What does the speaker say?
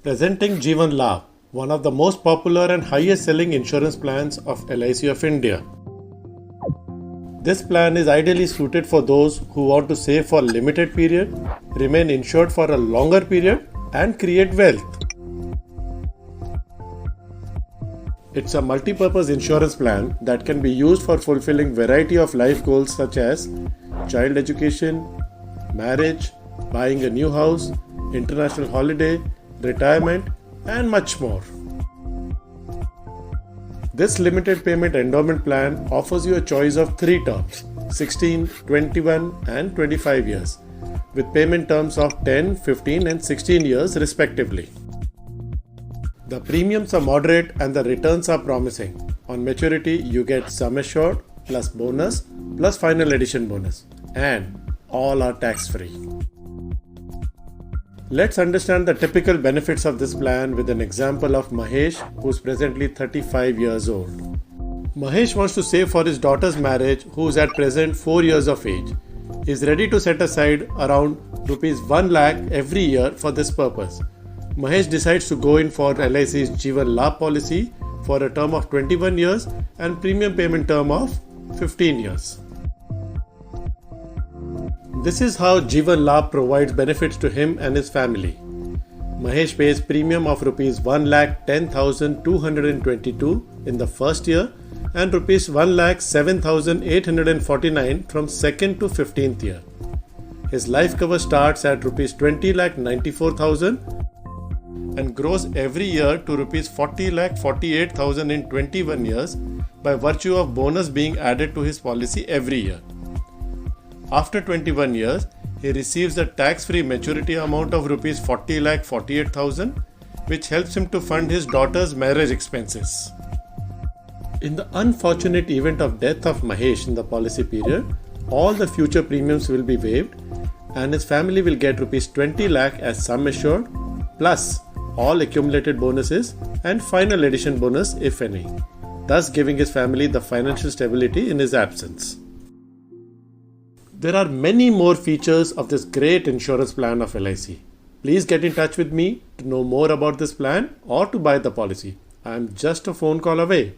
Presenting Jeevan Labh, one of the most popular and highest selling insurance plans of LIC of India. This plan is ideally suited for those who want to save for a limited period, remain insured for a longer period, and create wealth. It's a multi-purpose insurance plan that can be used for fulfilling variety of life goals such as child education, marriage, buying a new house, international holiday, retirement, and much more. This limited payment endowment plan offers you a choice of 3 terms: 16, 21, and 25 years, with payment terms of 10, 15, and 16 years respectively. The premiums are moderate and the returns are promising. On maturity, you get sum assured plus bonus plus final edition bonus, and all are tax free. Let's understand the typical benefits of this plan with an example of Mahesh, who is presently 35 years old. Mahesh wants to save for his daughter's marriage, who is at present 4 years of age. He is ready to set aside around Rs 1 lakh every year for this purpose. Mahesh decides to go in for LIC's Jeevan Labh policy for a term of 21 years and premium payment term of 15 years. This is how Jeevan Labh provides benefits to him and his family. Mahesh pays premium of Rs 1,10,222 in the first year and Rs 1,07,849 from 2nd to 15th year. His life cover starts at Rs 20,94,000 and grows every year to Rs 40,48,000 in 21 years by virtue of bonus being added to his policy every year. After 21 years, he receives a tax-free maturity amount of Rs 40,48,000, which helps him to fund his daughter's marriage expenses. In the unfortunate event of death of Mahesh in the policy period, all the future premiums will be waived and his family will get Rs 20 lakh as sum assured, plus all accumulated bonuses and final edition bonus if any, thus giving his family the financial stability in his absence. There are many more features of this great insurance plan of LIC. Please get in touch with me to know more about this plan or to buy the policy. I am just a phone call away.